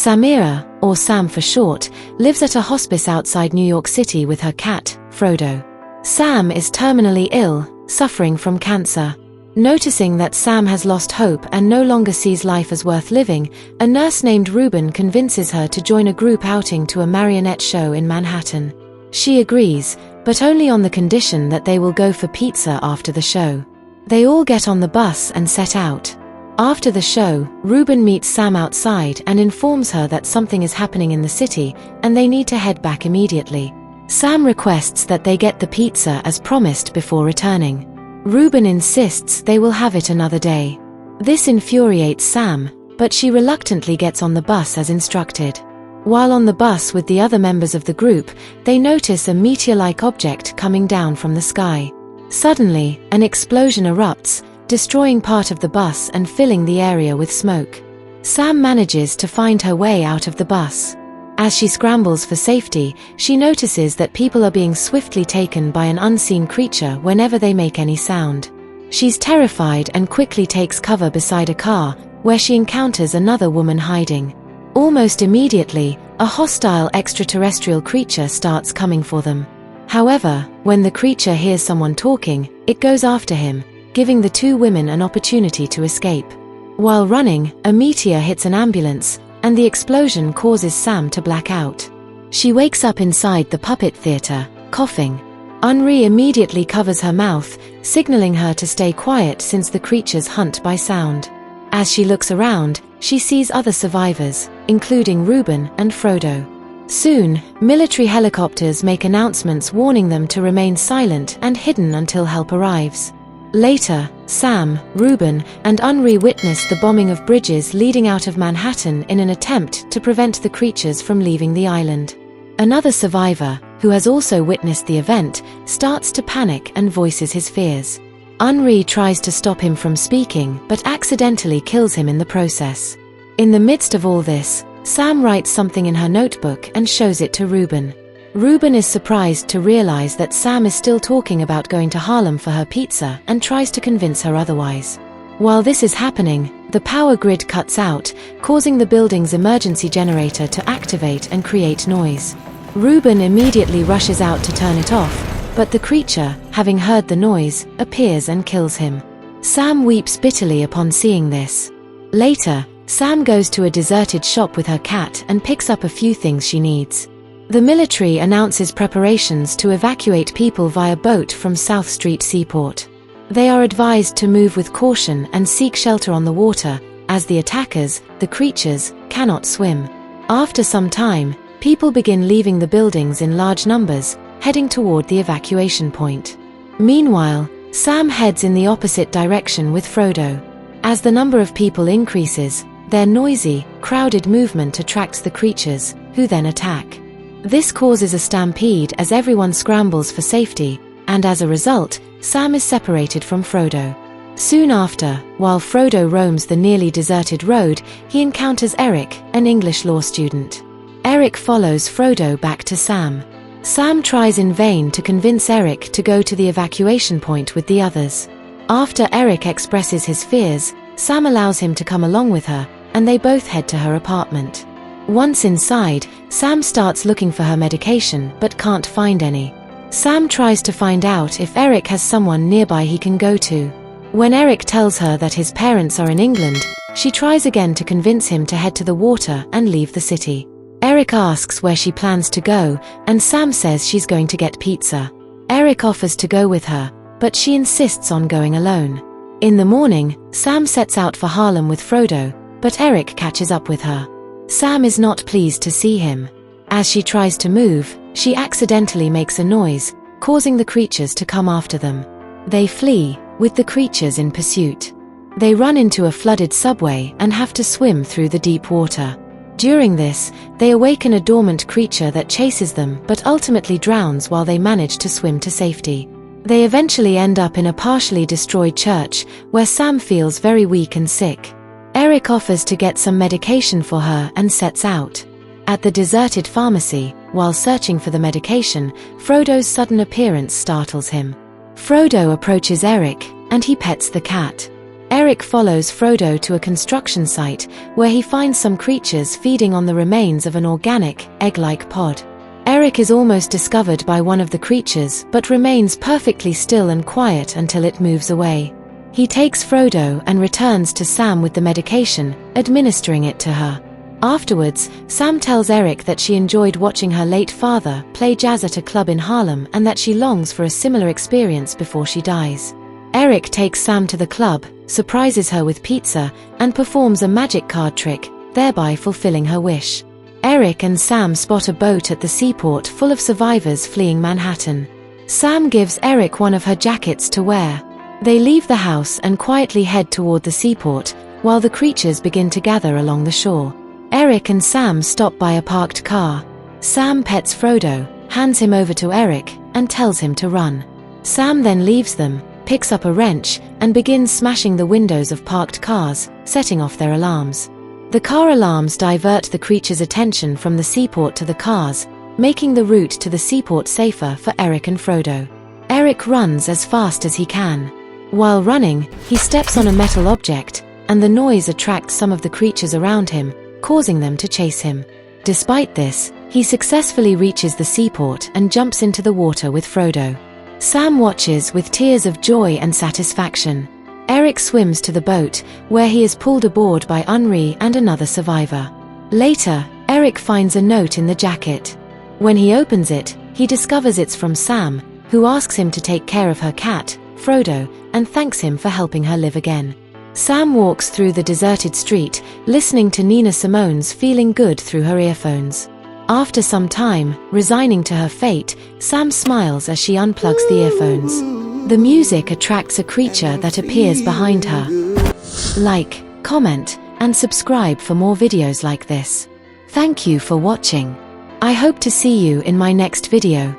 Samira, or Sam for short, lives at a hospice outside New York City with her cat, Frodo. Sam is terminally ill, suffering from cancer. Noticing that Sam has lost hope and no longer sees life as worth living, a nurse named Ruben convinces her to join a group outing to a marionette show in Manhattan. She agrees, but only on the condition that they will go for pizza after the show. They all get on the bus and set out. After the show, Ruben meets Sam outside and informs her that something is happening in the city and they need to head back immediately. Sam requests that they get the pizza as promised before returning. Ruben insists they will have it another day. This infuriates Sam, but she reluctantly gets on the bus as instructed. While on the bus with the other members of the group, they notice a meteor-like object coming down from the sky. Suddenly, an explosion erupts, destroying part of the bus and filling the area with smoke. Sam manages to find her way out of the bus. As she scrambles for safety, she notices that people are being swiftly taken by an unseen creature whenever they make any sound. She's terrified and quickly takes cover beside a car, where she encounters another woman hiding. Almost immediately, a hostile extraterrestrial creature starts coming for them. However, when the creature hears someone talking, it goes after him, giving the two women an opportunity to escape. While running, a meteor hits an ambulance, and the explosion causes Sam to black out. She wakes up inside the puppet theater, coughing. Henri immediately covers her mouth, signaling her to stay quiet since the creatures hunt by sound. As she looks around, she sees other survivors, including Ruben and Frodo. Soon, military helicopters make announcements warning them to remain silent and hidden until help arrives. Later, Sam, Ruben, and Henri witness the bombing of bridges leading out of Manhattan in an attempt to prevent the creatures from leaving the island. Another survivor, who has also witnessed the event, starts to panic and voices his fears. Henri tries to stop him from speaking but accidentally kills him in the process. In the midst of all this, Sam writes something in her notebook and shows it to Ruben. Ruben is surprised to realize that Sam is still talking about going to Harlem for her pizza and tries to convince her otherwise. While this is happening, the power grid cuts out, causing the building's emergency generator to activate and create noise. Ruben immediately rushes out to turn it off, but the creature, having heard the noise, appears and kills him. Sam weeps bitterly upon seeing this. Later, Sam goes to a deserted shop with her cat and picks up a few things she needs. The military announces preparations to evacuate people via boat from South Street Seaport. They are advised to move with caution and seek shelter on the water, as the attackers, the creatures, cannot swim. After some time, people begin leaving the buildings in large numbers, heading toward the evacuation point. Meanwhile, Sam heads in the opposite direction with Frodo. As the number of people increases, their noisy, crowded movement attracts the creatures, who then attack. This causes a stampede as everyone scrambles for safety, and as a result, Sam is separated from Frodo. Soon after, while Frodo roams the nearly deserted road, he encounters Eric, an English law student. Eric follows Frodo back to Sam. Sam tries in vain to convince Eric to go to the evacuation point with the others. After Eric expresses his fears, Sam allows him to come along with her, and they both head to her apartment. Once inside, Sam starts looking for her medication but can't find any. Sam tries to find out if Eric has someone nearby he can go to. When Eric tells her that his parents are in England, she tries again to convince him to head to the water and leave the city. Eric asks where she plans to go, and Sam says she's going to get pizza. Eric offers to go with her, but she insists on going alone. In the morning, Sam sets out for Harlem with Frodo, but Eric catches up with her. Sam is not pleased to see him. As she tries to move, she accidentally makes a noise, causing the creatures to come after them. They flee, with the creatures in pursuit. They run into a flooded subway and have to swim through the deep water. During this, they awaken a dormant creature that chases them but ultimately drowns while they manage to swim to safety. They eventually end up in a partially destroyed church, where Sam feels very weak and sick. Eric offers to get some medication for her and sets out. At the deserted pharmacy, while searching for the medication, Frodo's sudden appearance startles him. Frodo approaches Eric, and he pets the cat. Eric follows Frodo to a construction site where he finds some creatures feeding on the remains of an organic, egg-like pod. Eric is almost discovered by one of the creatures but remains perfectly still and quiet until it moves away. He takes Frodo and returns to Sam with the medication, administering it to her. Afterwards, Sam tells Eric that she enjoyed watching her late father play jazz at a club in Harlem and that she longs for a similar experience before she dies. Eric takes Sam to the club, surprises her with pizza, and performs a magic card trick, thereby fulfilling her wish. Eric and Sam spot a boat at the seaport full of survivors fleeing Manhattan. Sam gives Eric one of her jackets to wear. They leave the house and quietly head toward the seaport, while the creatures begin to gather along the shore. Eric and Sam stop by a parked car. Sam pets Frodo, hands him over to Eric, and tells him to run. Sam then leaves them, picks up a wrench, and begins smashing the windows of parked cars, setting off their alarms. The car alarms divert the creatures' attention from the seaport to the cars, making the route to the seaport safer for Eric and Frodo. Eric runs as fast as he can. While running, he steps on a metal object, and the noise attracts some of the creatures around him, causing them to chase him. Despite this, he successfully reaches the seaport and jumps into the water with Frodo. Sam watches with tears of joy and satisfaction. Eric swims to the boat, where he is pulled aboard by Henri and another survivor. Later, Eric finds a note in the jacket. When he opens it, he discovers it's from Sam, who asks him to take care of her cat, Frodo, and thanks him for helping her live again. Sam walks through the deserted street, listening to Nina Simone's Feeling Good through her earphones. After some time, resigning to her fate, Sam smiles as she unplugs the earphones. The music attracts a creature that appears behind her. Like, comment, and subscribe for more videos like this. Thank you for watching. I hope to see you in my next video.